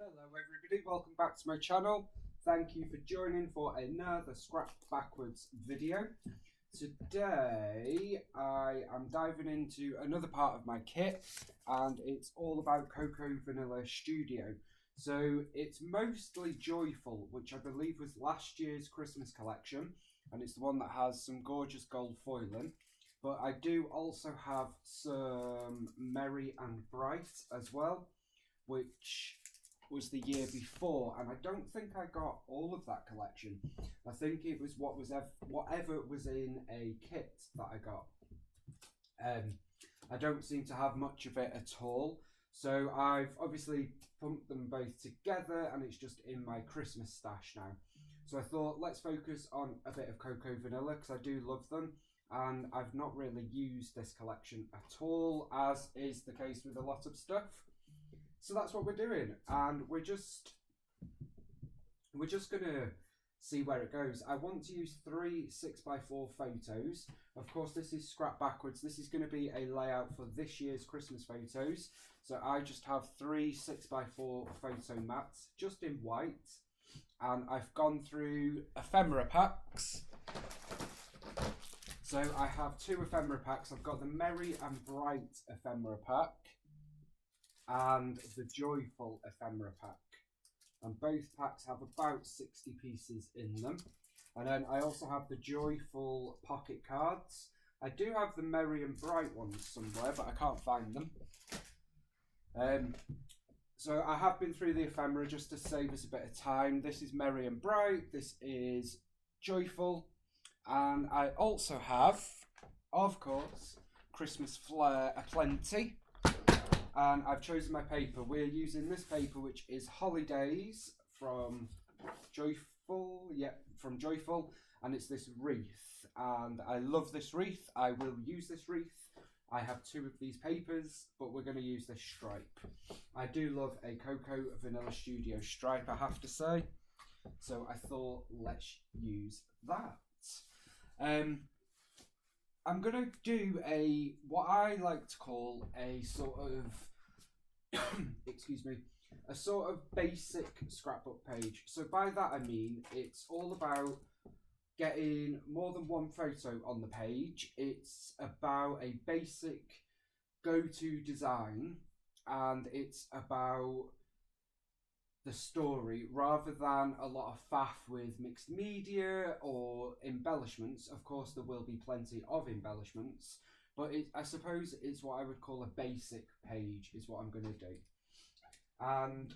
Hello everybody, welcome back to my channel. Thank you for joining for another Scrap Backwards video. Today I am diving into another part of my kit and it's all about Cocoa Vanilla Studio. So it's mostly Joyful, which I believe was last year's Christmas collection, and it's the one that has some gorgeous gold foiling. But I do also have some Merry and Bright as well, which was the year before, and I don't think I got all of that collection. I think it was whatever was in a kit that I got. I don't seem to have much of it at all, so I've obviously pumped them both together and it's just in my Christmas stash now. So I thought, let's focus on a bit of Cocoa Vanilla because I do love them, and I've not really used this collection at all, as is the case with a lot of stuff. So that's what we're doing, and we're just gonna see where it goes. I want to use 3 6x4 photos. Of course, this is Scrap Backwards. This is going to be a layout for this year's Christmas photos. So I just have 3 6x4 photo mats, just in white, and I've gone through ephemera packs. So I have 2 ephemera packs. I've got the Merry and Bright ephemera pack and the Joyful ephemera pack, and both packs have about 60 pieces in them. And then I also have the Joyful pocket cards. I do have the Merry and Bright ones somewhere, but I can't find them. So I have been through the ephemera just to save us a bit of time. This is Merry and Bright, this is Joyful, and I also have, of course, Christmas Flair aplenty. And I've chosen my paper. We're using this paper, which is Holidays from Joyful. Yeah, from Joyful. And it's this wreath. And I love this wreath. I will use this wreath. I have 2 of these papers, but we're going to use this stripe. I do love a Cocoa Vanilla Studio stripe, I have to say. So I thought, let's use that. I'm going to do what I like to call a sort of, excuse me, a sort of basic scrapbook page. So by that I mean it's all about getting more than one photo on the page. It's about a basic go-to design, and it's about the story rather than a lot of faff with mixed media or embellishments. Of course there will be plenty of embellishments, but I suppose it's what I would call a basic page is what I'm going to do. And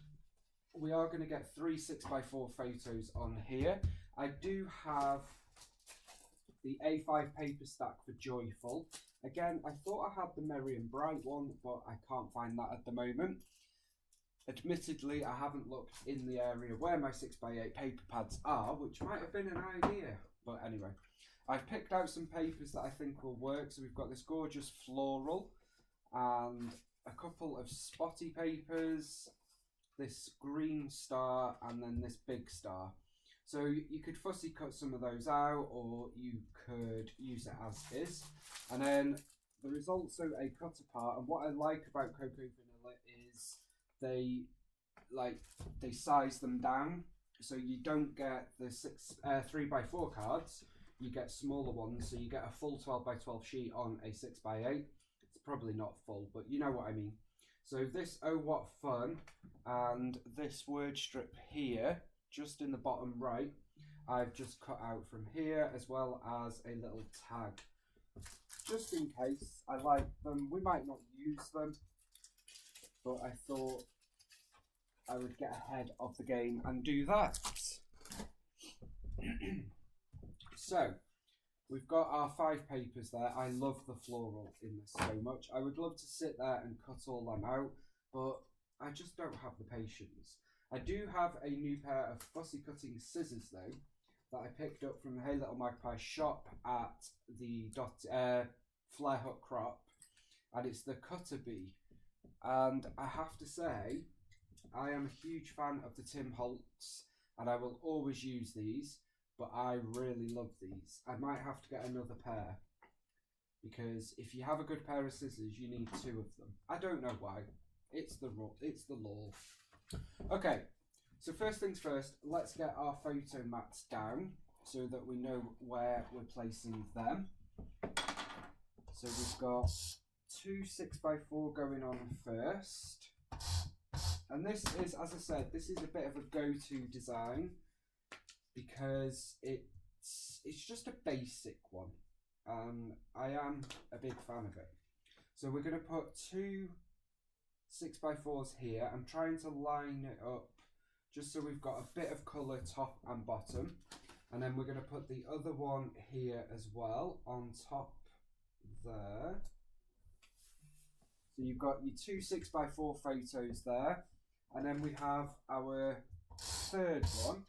we are going to get 3 6x4 photos on here. I do have the A5 paper stack for Joyful. Again, I thought I had the Merry and Bright one, but I can't find that at the moment. Admittedly, I haven't looked in the area where my 6x8 paper pads are, which might have been an idea. But anyway, I've picked out some papers that I think will work. So we've got this gorgeous floral and a couple of spotty papers, this green star, and then this big star. So you could fussy cut some of those out, or you could use it as is. And then there is also a cut apart, and what I like about Cocoa Vanilla is they size them down, so you don't get the 3x4 cards, you get smaller ones, so you get a full 12x12 sheet on a 6x8. It's probably not full, but you know what I mean. So this Oh What Fun and this word strip here, just in the bottom right, I've just cut out from here, as well as a little tag, just in case. I like them. We might not use them, but I thought I would get ahead of the game and do that. So we've got our 5 papers there. I love the floral in this so much. I would love to sit there and cut all them out, but I just don't have the patience. I do have a new pair of fussy cutting scissors though, that I picked up from the Hey Little Magpie shop at the Flare Hook Crop, and it's the Cutter Bee. And I have to say, I am a huge fan of the Tim Holtz, and I will always use these, but I really love these. I might have to get another pair, because if you have a good pair of scissors, you need 2 of them. I don't know why. It's the law. Okay, so first things first, let's get our photo mats down so that we know where we're placing them. So we've got 2 6x4 going on first. And this is, as I said, this is a bit of a go-to design because it's just a basic one. I am a big fan of it. So we're going to put 2 6x4s here. I'm trying to line it up just so we've got a bit of colour top and bottom. And then we're going to put the other one here as well on top there. So you've got your 2 6x4 photos there. And then we have our third one.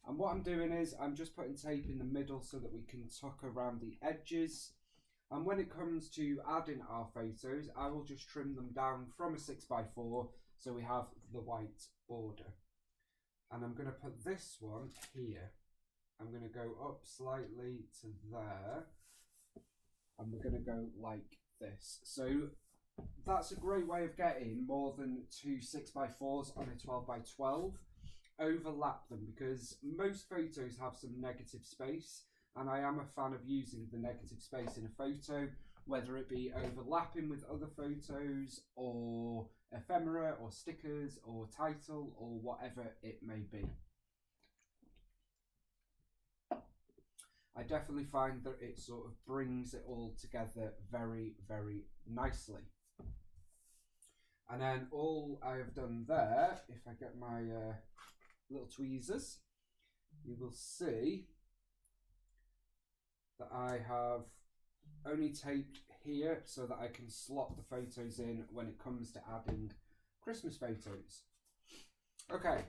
And what I'm doing is I'm just putting tape in the middle so that we can tuck around the edges. And when it comes to adding our photos, I will just trim them down from a 6x4 so we have the white border. And I'm going to put this one here. I'm going to go up slightly to there. And we're going to go like this. So that's a great way of getting more than 2 6x4s on a 12x12. Overlap them because most photos have some negative space, and I am a fan of using the negative space in a photo, whether it be overlapping with other photos or ephemera or stickers or title or whatever it may be. I definitely find that it sort of brings it all together very, very nicely. And then all I have done there, if I get my little tweezers, you will see that I have only taped here so that I can slot the photos in when it comes to adding Christmas photos. Okay,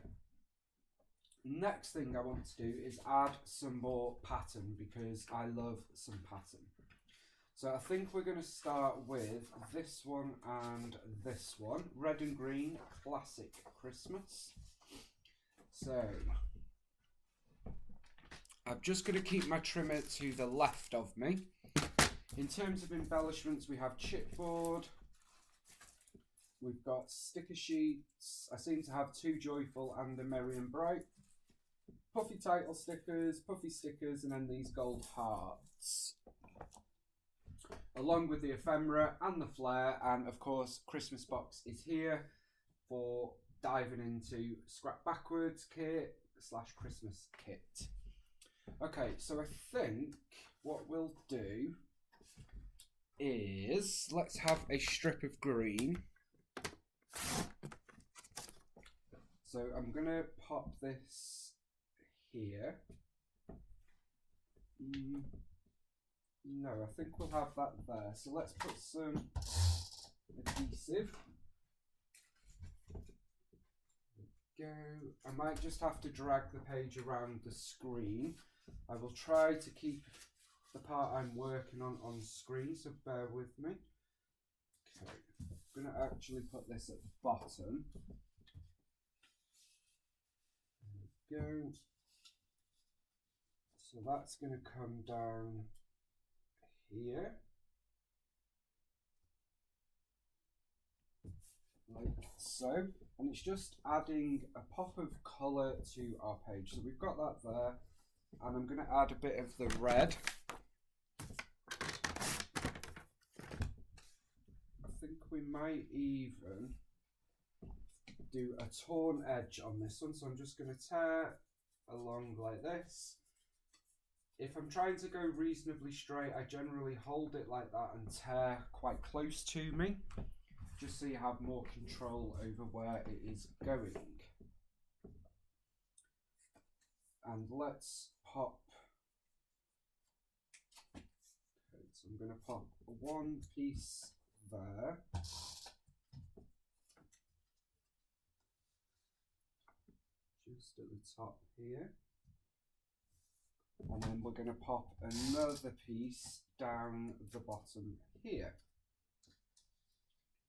next thing I want to do is add some more pattern because I love some pattern. So I think we're going to start with this one and this one, red and green, classic Christmas. So I'm just going to keep my trimmer to the left of me. In terms of embellishments, we have chipboard, we've got sticker sheets. I seem to have 2 joyful and a merry and bright, puffy title stickers, puffy stickers, and then these gold hearts, along with the ephemera and the flare. And of course, Christmas box is here for diving into scrap backwards kit / Christmas kit. Okay, so I think what we'll do is let's have a strip of green. So I'm gonna pop this here. No, I think we'll have that there. So let's put some adhesive. Go. I might just have to drag the page around the screen. I will try to keep the part I'm working on screen, so bear with me. Okay, I'm going to actually put this at the bottom. There we go. So that's going to come down here. Like so, and it's just adding a pop of colour to our page. So we've got that there, and I'm going to add a bit of the red. I think we might even do a torn edge on this one, so I'm just going to tear along like this. If I'm trying to go reasonably straight, I generally hold it like that and tear quite close to me, just so you have more control over where it is going. And let's pop. Okay, so I'm going to pop one piece there. Just at the top here. And then we're going to pop another piece down the bottom here.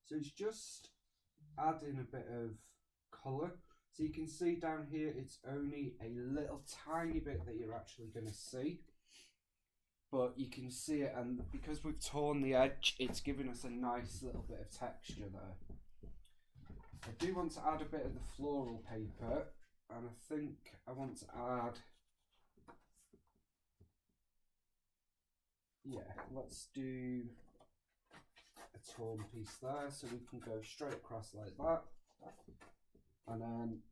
So it's just adding a bit of colour. So you can see down here, it's only a little tiny bit that you're actually going to see. But you can see it, and because we've torn the edge, it's giving us a nice little bit of texture there. I do want to add a bit of the floral paper, and I think I want to add, yeah, let's do a torn piece there, so we can go straight across like that. And then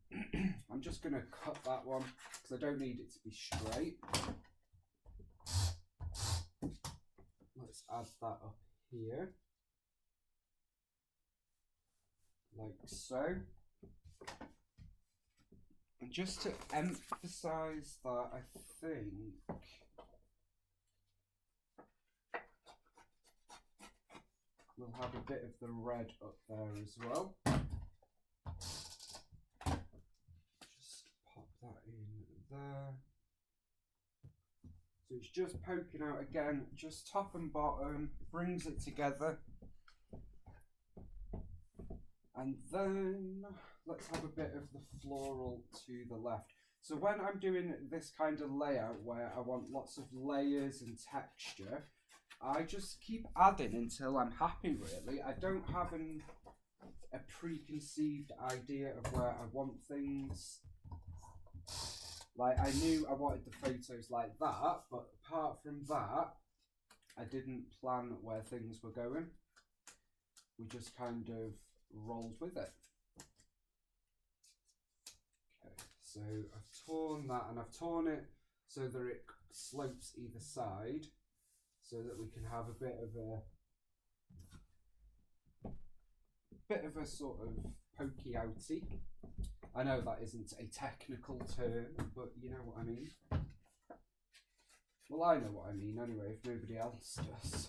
I'm just going to cut that one because I don't need it to be straight. Let's add that up here, like so. And just to emphasize that, I think we'll have a bit of the red up there as well. Just pop that in there. So it's just poking out again, just top and bottom, brings it together. And then let's have a bit of the floral to the left. So when I'm doing this kind of layout where I want lots of layers and texture, I just keep adding until I'm happy, really. I don't have a preconceived idea of where I want things. Like, I knew I wanted the photos like that, but apart from that, I didn't plan where things were going. We just kind of rolled with it. Okay, so I've torn that, and I've torn it so that it slopes either side, so that we can have a bit of a sort of pokey outy. I know that isn't a technical term, but you know what I mean. Well, I know what I mean anyway, if nobody else does.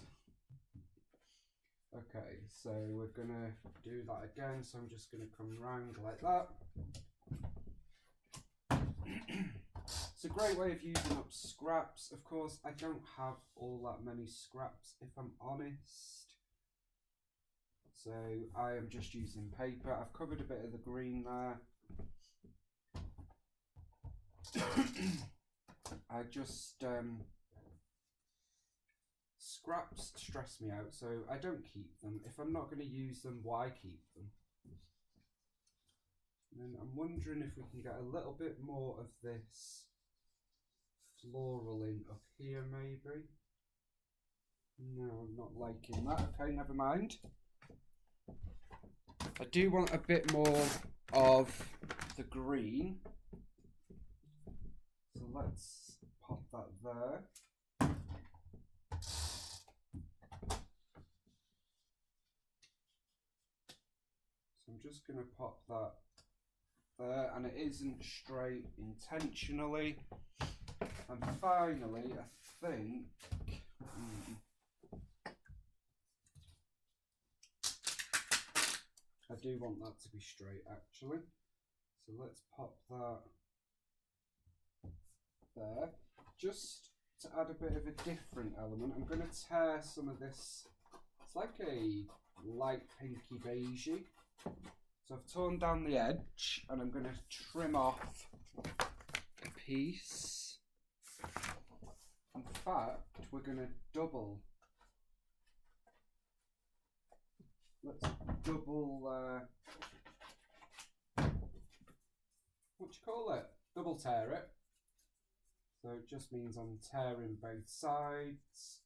Okay, so we're gonna do that again, so I'm just gonna come round like that. It's a great way of using up scraps. Of course, I don't have all that many scraps, if I'm honest. So I am just using paper. I've covered a bit of the green there. I just, scraps stress me out, so I don't keep them. If I'm not going to use them, why keep them? And I'm wondering if we can get a little bit more of this floral in up here, maybe. No, I'm not liking that. Okay, never mind. I do want a bit more of the green. So let's pop that there. So I'm just going to pop that there, and it isn't straight intentionally. And finally, I think I do want that to be straight, actually. So let's pop that there. Just to add a bit of a different element, I'm going to tear some of this. It's like a light pinky beigey. So I've torn down the edge, and I'm going to trim off a piece. In fact, we're going to double. Let's double, what do you call it? Double tear it. So it just means I'm tearing both sides.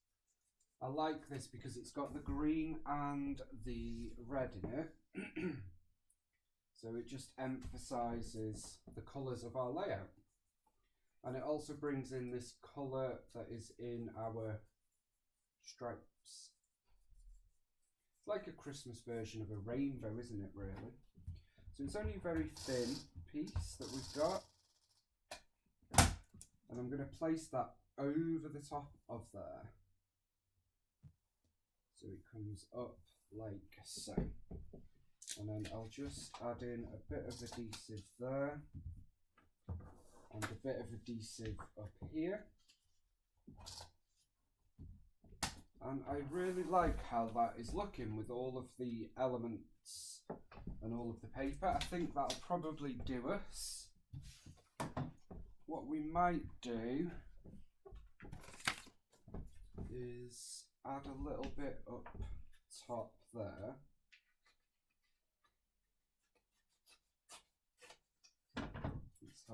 I like this because it's got the green and the red in it. So it just emphasises the colours of our layout. And it also brings in this colour that is in our stripes. It's like a Christmas version of a rainbow, isn't it, really? So it's only a very thin piece that we've got. And I'm going to place that over the top of there. So it comes up like so. And then I'll just add in a bit of adhesive there. And a bit of adhesive up here. And I really like how that is looking with all of the elements and all of the paper. I think that'll probably do us. What we might do is add a little bit up top there.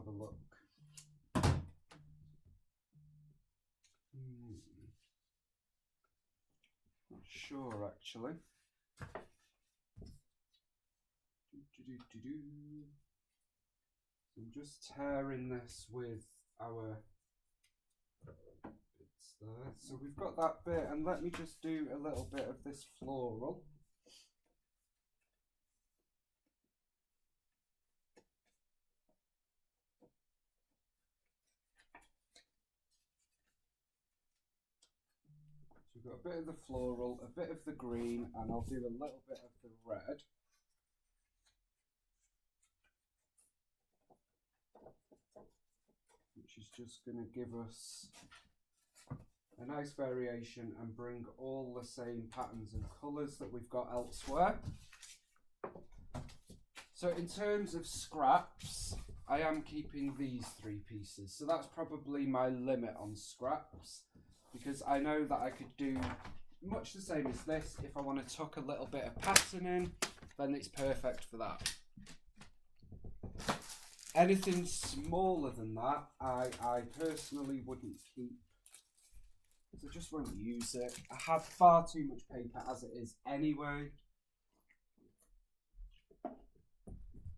have a look. Not sure actually. I'm just tearing this with our bits there. So we've got that bit, and let me just do a little bit of this floral. So we've got a bit of the floral, a bit of the green, and I'll do a little bit of the red. Which is just going to give us a nice variation and bring all the same patterns and colours that we've got elsewhere. So in terms of scraps, I am keeping these 3 pieces. So that's probably my limit on scraps, because I know that I could do much the same as this. If I want to tuck a little bit of pattern in, then it's perfect for that. Anything smaller than that, I personally wouldn't keep. I just won't use it. I have far too much paper as it is anyway.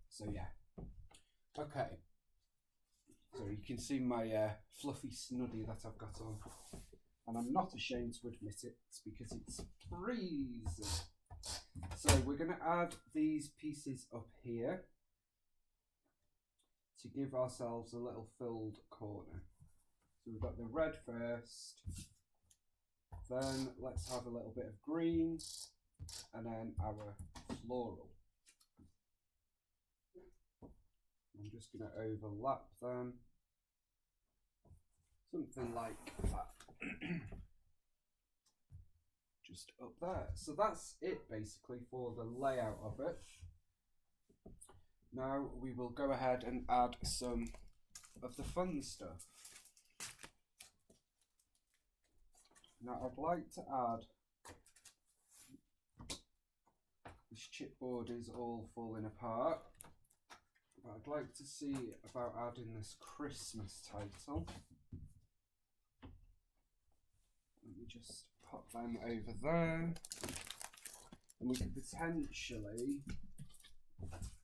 So yeah. Okay. So you can see my fluffy snuddy that I've got on. And I'm not ashamed to admit it, it's because it's freezing. So we're going to add these pieces up here to give ourselves a little filled corner. So we've got the red first, then let's have a little bit of green, and then our floral. I'm just going to overlap them, something like that. Just up there. So that's it basically for the layout of it. Now we will go ahead and add some of the fun stuff. Now I'd like to add, this chipboard is all falling apart, but I'd like to see about adding this Christmas title. Let me just pop them over there, and we could potentially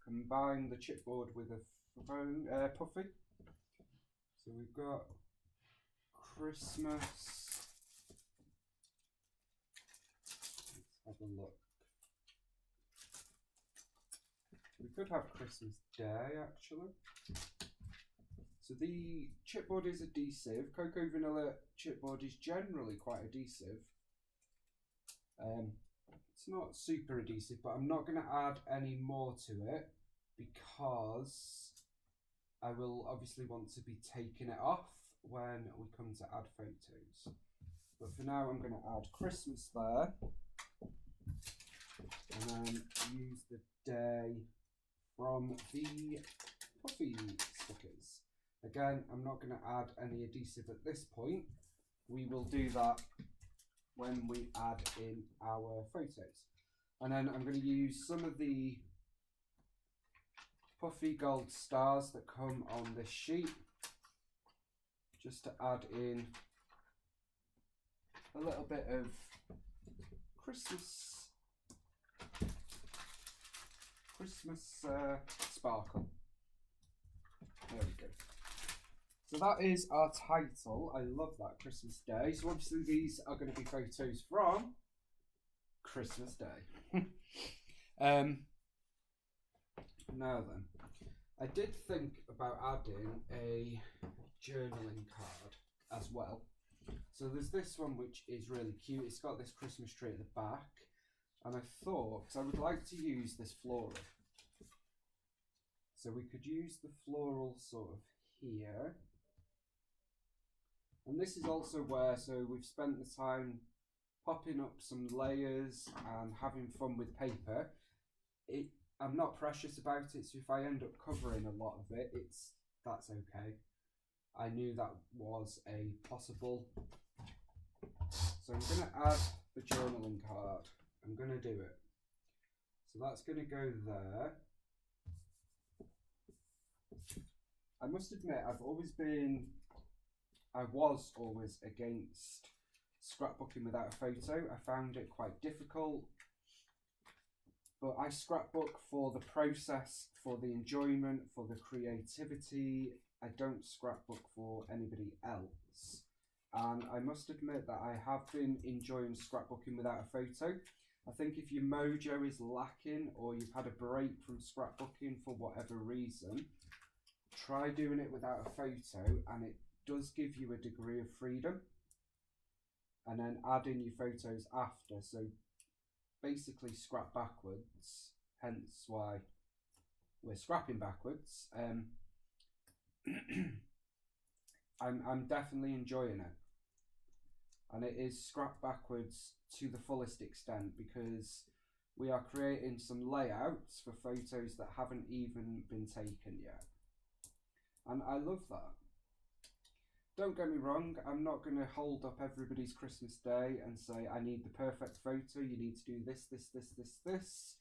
combine the chipboard with a phone puffy. So we've got Christmas. Let's have a look. We could have Christmas Day actually. So the chipboard is adhesive. Cocoa Vanilla chipboard is generally quite adhesive. It's not super adhesive, but I'm not going to add any more to it because I will obviously want to be taking it off when we come to add photos. But for now I'm going to add Christmas there, and then use the day from the puffy stickers. Again, I'm not going to add any adhesive at this point. We will do that when we add in our photos. And then I'm going to use some of the puffy gold stars that come on this sheet just to add in a little bit of Christmas sparkle. There we go. So that is our title. I love that, Christmas Day. So obviously these are going to be photos from Christmas Day. Now then, I did think about adding a journaling card as well. So there's this one which is really cute. It's got this Christmas tree at the back. And I thought, because I would like to use this floral. So we could use the floral sort of here. And this is also where, so we've spent the time popping up some layers and having fun with paper. I'm not precious about it, so if I end up covering a lot of it, that's okay. I knew that was a possible. So I'm going to add the journaling card. I'm going to do it. So that's going to go there. I must admit, I was always against scrapbooking without a photo. I found it quite difficult. But I scrapbook for the process, for the enjoyment, for the creativity. I don't scrapbook for anybody else. And I must admit that I have been enjoying scrapbooking without a photo. I think if your mojo is lacking or you've had a break from scrapbooking for whatever reason, try doing it without a photo, and it does give you a degree of freedom. And then add in your photos after. So basically scrap backwards, hence why we're scrapping backwards. I'm definitely enjoying it, and it is scrap backwards to the fullest extent because we are creating some layouts for photos that haven't even been taken yet, and I love that. Don't get me wrong, I'm not going to hold up everybody's Christmas day and say I need the perfect photo, you need to do this, this,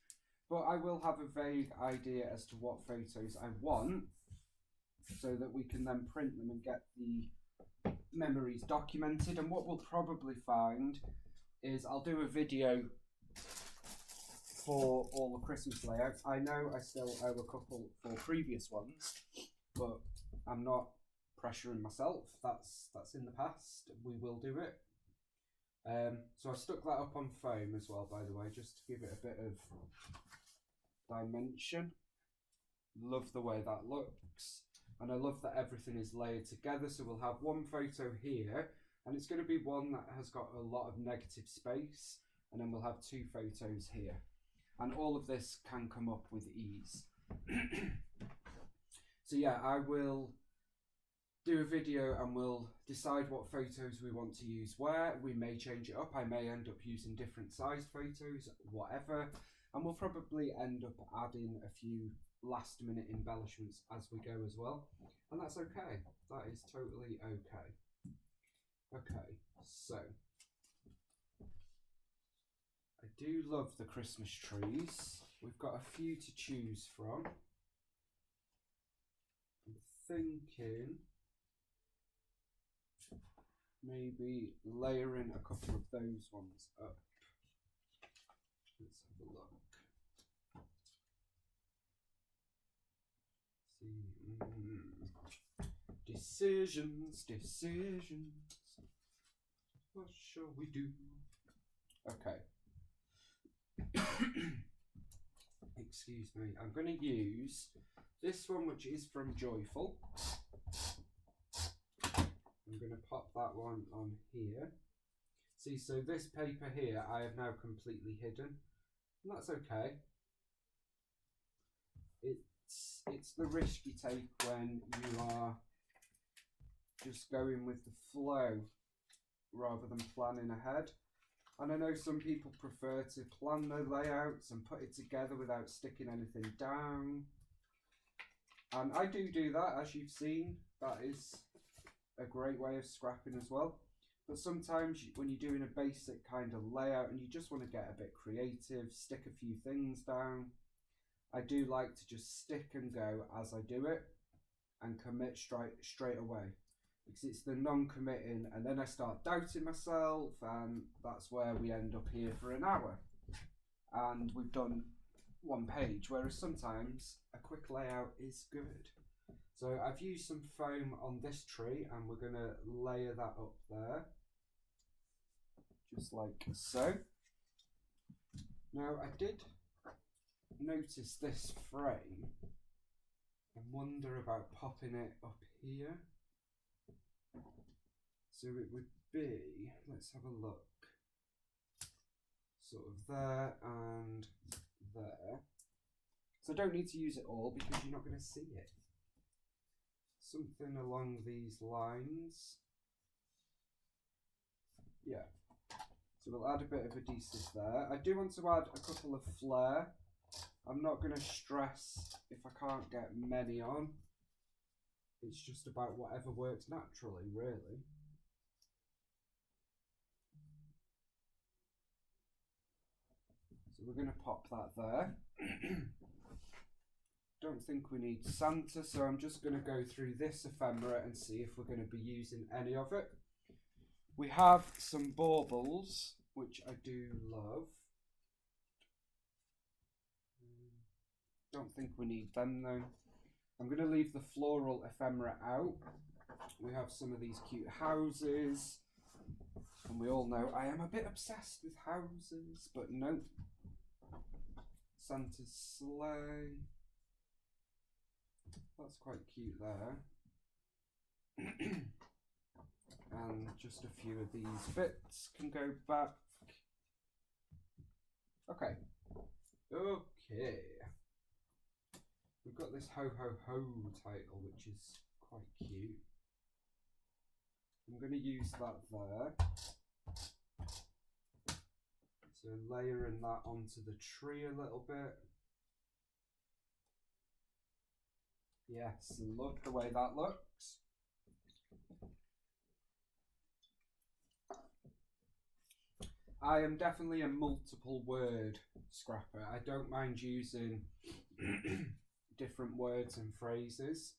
but I will have a vague idea as to what photos I want so that we can then print them and get the memories documented. And what we'll probably find is I'll do a video for all the Christmas layouts. I know I still owe a couple for previous ones, but I'm not pressuring myself. That's in the past. We will do it. So I stuck that up on foam as well, by the way, just to give it a bit of dimension. Love the way that looks, and I love that everything is layered together. So we'll have one photo here, and it's going to be one that has got a lot of negative space, and then we'll have two photos here, and all of this can come up with ease. So yeah, I will do a video and we'll decide what photos we want to use where. We may change it up. I may end up using different size photos, whatever, and we'll probably end up adding a few last minute embellishments as we go as well, and that's okay. That is totally okay. Okay, so I do love the Christmas trees. We've got a few to choose from. I'm thinking maybe layering a couple of those ones up. Let's have a look. Decisions. What shall we do? Okay. Excuse me. I'm going to use this one, which is from Joyful. I'm going to pop that one on here. See, so this paper here I have now completely hidden, and that's okay. It's the risk you take when you are just going with the flow rather than planning ahead. And I know some people prefer to plan their layouts and put it together without sticking anything down. And I do that, as you've seen. That is a great way of scrapping as well. But sometimes when you're doing a basic kind of layout and you just want to get a bit creative, stick a few things down, I do like to just stick and go as I do it and commit straight away, because it's the non-committing and then I start doubting myself, and that's where we end up here for an hour and we've done one page, whereas sometimes a quick layout is good. So I've used some foam on this tree and we're going to layer that up there, just like so. Now I did notice this frame and wonder about popping it up here. So it would be, let's have a look, sort of there and there. So I don't need to use it all because you're not going to see it. Something along these lines. Yeah. So we'll add a bit of adhesive there. I do want to add a couple of flare. I'm not going to stress if I can't get many on. It's just about whatever works naturally, really. So we're going to pop that there. don't think we need Santa, so I'm just going to go through this ephemera and see if we're going to be using any of it. We have some baubles, which I do love. Don't think we need them though. I'm going to leave the floral ephemera out. We have some of these cute houses. And we all know I am a bit obsessed with houses, but no. Santa's sleigh. That's quite cute there. And just a few of these bits can go back. Okay. Okay. We've got this Ho Ho Ho title, which is quite cute. I'm going to use that there. So layering that onto the tree a little bit. Yes, love the way that looks. I am definitely a multiple word scrapper. I don't mind using different words and phrases.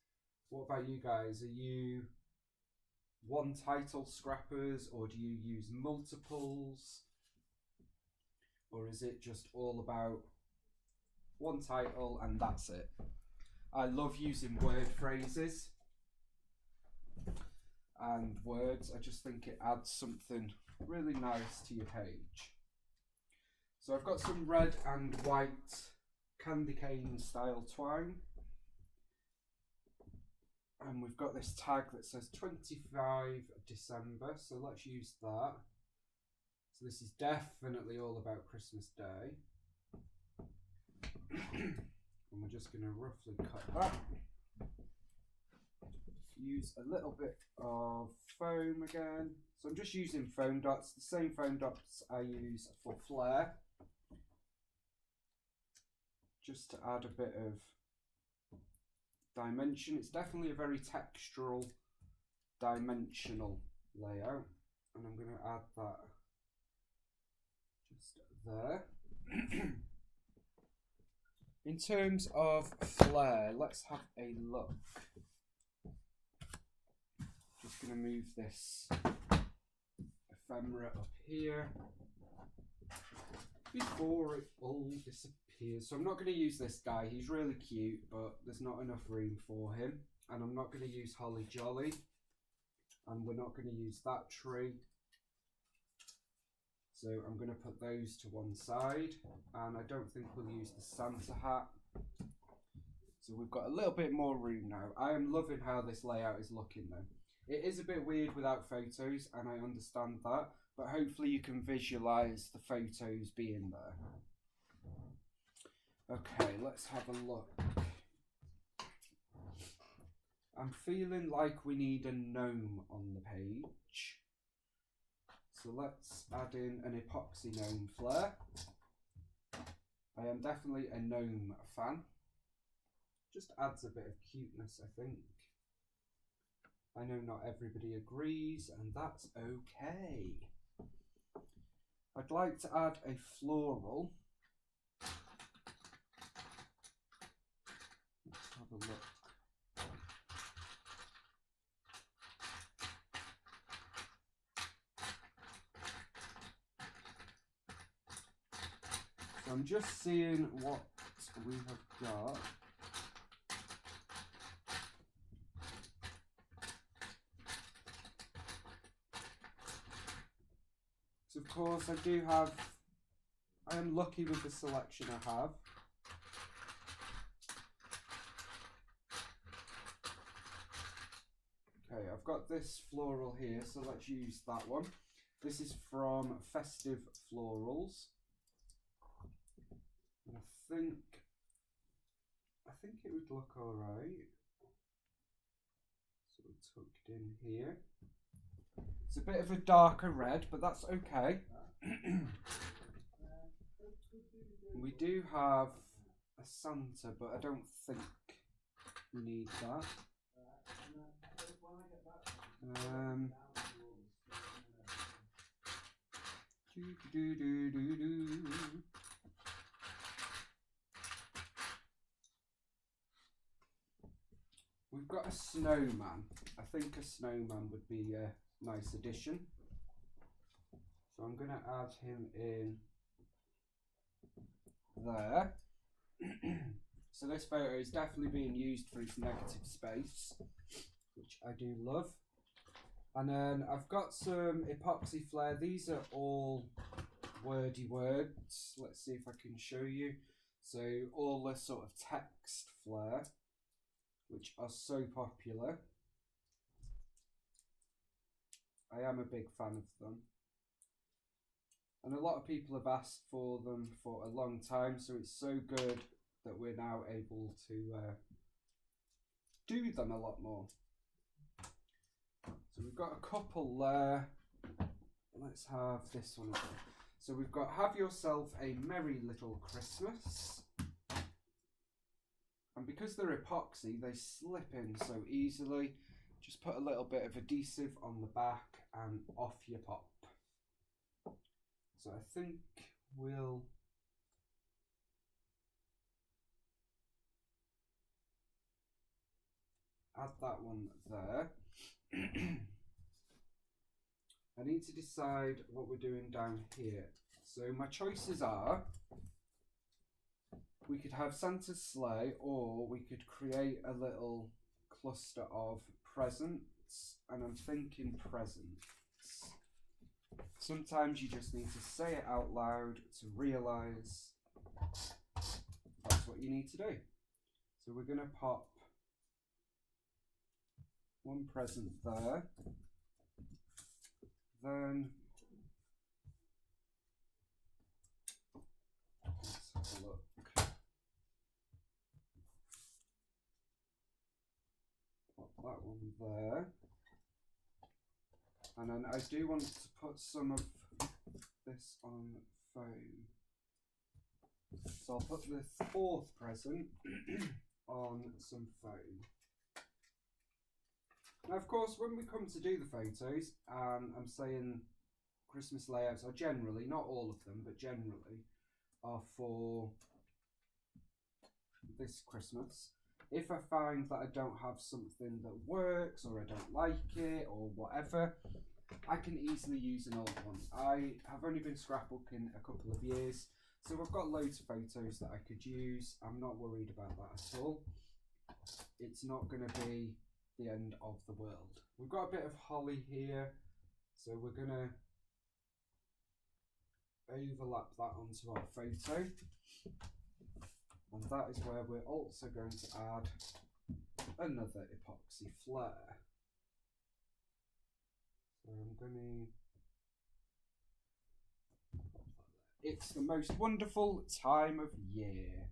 What about you guys? Are you one title scrappers, or do you use multiples? Or is it just all about one title and that's it? I love using word phrases and words. I just think it adds something really nice to your page. So I've got some red and white candy cane style twine. And we've got this tag that says 25 December, so let's use that. So this is definitely all about Christmas Day. And we're just going to roughly cut that. Use a little bit of foam again. So I'm just using foam dots, the same foam dots I use for flair. Just to add a bit of dimension. It's definitely a very textural, dimensional layout. And I'm going to add that just there. In terms of flair, let's have a look. Just going to move this ephemera up here before it all disappears. So I'm not going to use this guy. He's really cute, but there's not enough room for him. And I'm not going to use Holly Jolly. And we're not going to use that tree. So I'm going to put those to one side, and I don't think we'll use the Santa hat. So we've got a little bit more room now. I am loving how this layout is looking though. It is a bit weird without photos, and I understand that, but hopefully you can visualize the photos being there. Okay, let's have a look. I'm feeling like we need a gnome on the page. So let's add in an epoxy gnome flare. I am definitely a gnome fan. Just adds a bit of cuteness, I think. I know not everybody agrees, and that's okay. I'd like to add a floral. Let's have a look. I'm just seeing what we have got. So of course I am lucky with the selection I have. Okay, I've got this floral here, so let's use that one. This is from Festive Florals. I think it would look alright. Sort of tucked in here. It's a bit of a darker red, but that's okay. We do have a Santa, but I don't think we need that. Do. So we've got a snowman. I think a snowman would be a nice addition. So I'm going to add him in there. So this photo is definitely being used for its negative space, which I do love. And then I've got some epoxy flair. These are all wordy words. Let's see if I can show you. So all the sort of text flair, which are so popular. I am a big fan of them. And a lot of people have asked for them for a long time, so it's so good that we're now able to do them a lot more. So we've got a couple there. Let's have this one. So we've got Have Yourself a Merry Little Christmas. And because they're epoxy, they slip in so easily. Just put a little bit of adhesive on the back and off you pop. So I think we'll add that one there. I need to decide what we're doing down here. So my choices are, we could have Santa's sleigh, or we could create a little cluster of presents, and I'm thinking presents. Sometimes you just need to say it out loud to realise that's what you need to do. So we're going to pop one present there. Then let's have a look. Pop that one there. And then I do want to put some of this on foam. So I'll put the fourth present on some foam. Now, of course, when we come to do the photos, and I'm saying Christmas layouts are generally, not all of them, but generally, are for this Christmas. If I find that I don't have something that works, or I don't like it, or whatever, I can easily use an old one. I have only been scrapbooking a couple of years, so I've got loads of photos that I could use. I'm not worried about that at all. It's not going to be the end of the world. We've got a bit of holly here, so we're going to overlap that onto our photo. And that is where we're also going to add another epoxy flare. So I'm going to... It's the most wonderful time of year.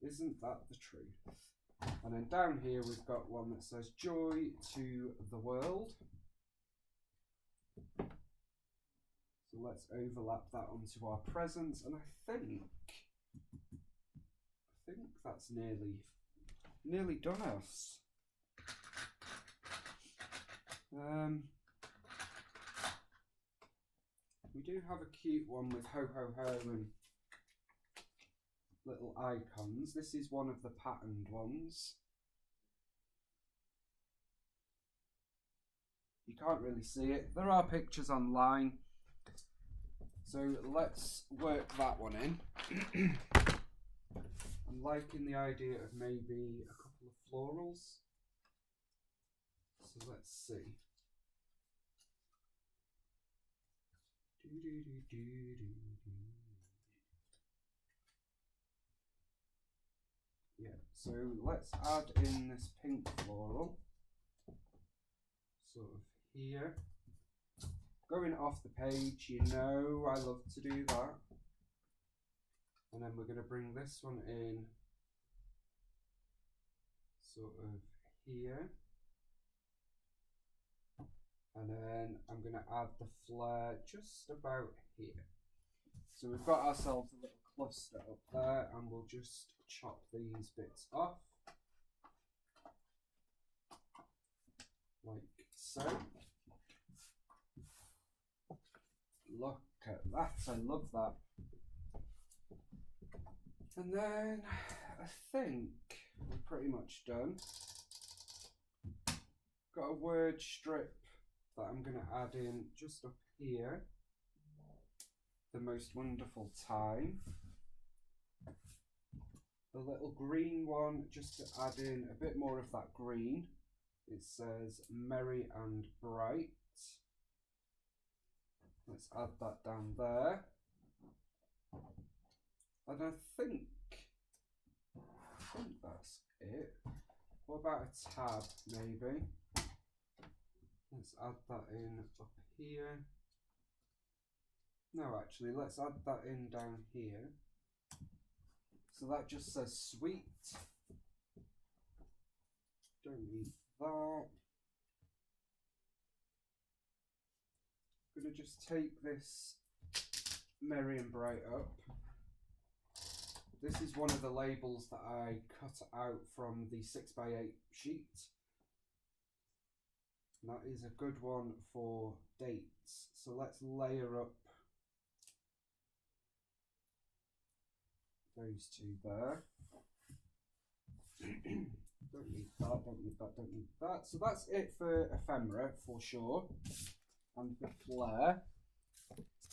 Isn't that the truth? And then down here we've got one that says Joy to the World. So let's overlap that onto our presents, and I think that's nearly done us. We do have a cute one with ho ho ho and little icons. This is one of the patterned ones. You can't really see it. There are pictures online. So let's work that one in. I'm liking the idea of maybe a couple of florals. So let's see. Yeah, so let's add in this pink floral, sort of here. Going off the page, you know I love to do that. And then we're going to bring this one in, sort of here. And then I'm going to add the flare just about here. So we've got ourselves a little cluster up there, and we'll just chop these bits off. Like so. Look at that, I love that. And then I think we're pretty much done. got a word strip that I'm going to add in just up here. The most wonderful time. The little green one, just to add in a bit more of that green. It says merry and bright. Let's add that down there. And I think that's it. What about a tab, maybe? Let's add that in up here. No, actually, let's add that in down here. So that just says sweet. Don't need that. I'm going to just take this merry and bright up. This is one of the labels that I cut out from the 6x8 sheet. And that is a good one for dates. So let's layer up those two there. Don't need that, don't need that, don't need that. So that's it for ephemera for sure. And for flair,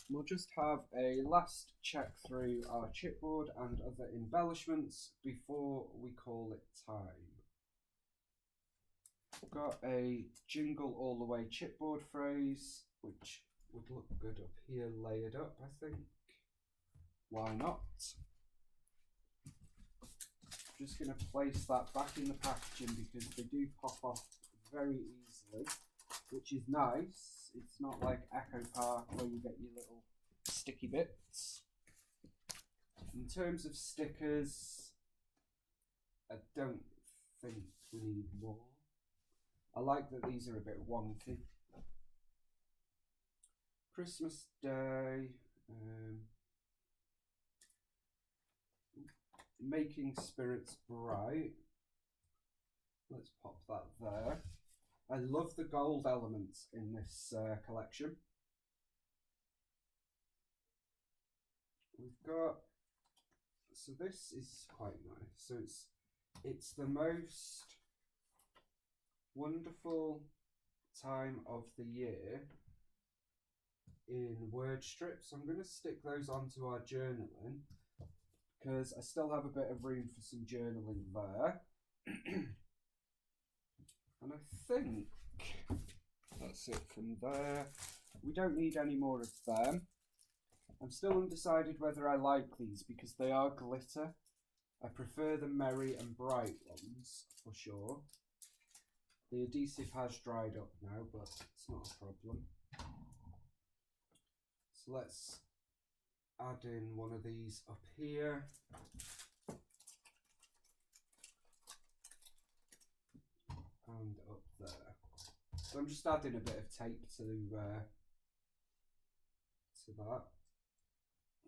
we'll just have a last check through our chipboard and other embellishments before we call it time. Got a jingle all the way chipboard phrase, which would look good up here layered up, I think. Why not? Just going to place that back in the packaging because they do pop off very easily, which is nice. It's not like Echo Park where you get your little sticky bits. In terms of stickers, I don't think we need more. I like that these are a bit wonky. Christmas Day. Making spirits bright. Let's pop that there. I love the gold elements in this collection. We've got, so this is quite nice. So it's the most wonderful time of the year in word strips. I'm going to stick those onto our journaling, because I still have a bit of room for some journaling there. And I think that's it from there. We don't need any more of them. I'm still undecided whether I like these because they are glitter. I prefer the merry and bright ones for sure. The adhesive has dried up now, but it's not a problem. So let's add in one of these up here. And up there. So I'm just adding a bit of tape to that.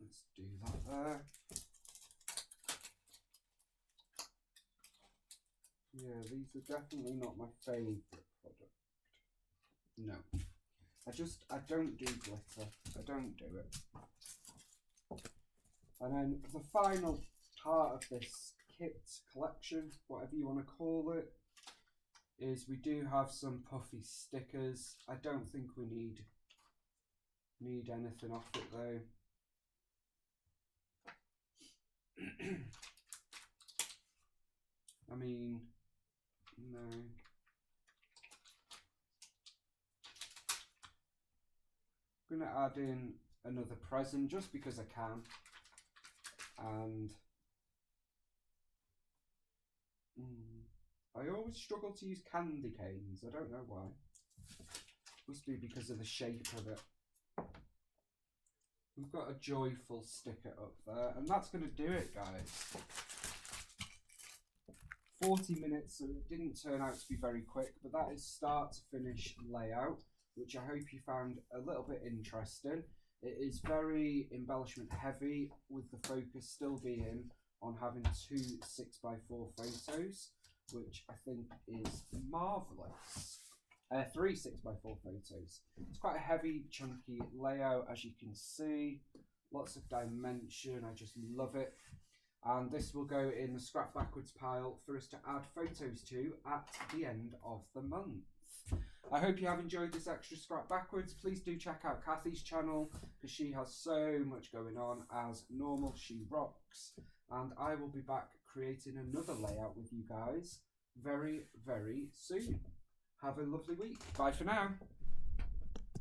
Let's do that there. Yeah, these are definitely not my favourite product. No. I don't do glitter. I don't do it. And then the final part of this kit collection, whatever you want to call it, is we do have some puffy stickers. I don't think we need anything off it though. I mean, no. I'm going to add in another present just because I can. And I always struggle to use candy canes. I don't know why. Must be because of the shape of it. We've got a joyful sticker up there, and that's going to do it, guys. 40 minutes, so it didn't turn out to be very quick, but that is start to finish layout, which I hope you found a little bit interesting. It is very embellishment heavy, with the focus still being on having 2 6x4 photos, which I think is marvellous. 3 6x4 photos. It's quite a heavy, chunky layout, as you can see. Lots of dimension, I just love it. And this will go in the scrap backwards pile for us to add photos to at the end of the month. I hope you have enjoyed this extra scrap backwards. Please do check out Kathy's channel because she has so much going on. As normal, she rocks. And I will be back creating another layout with you guys very, very soon. Have a lovely week. Bye for now.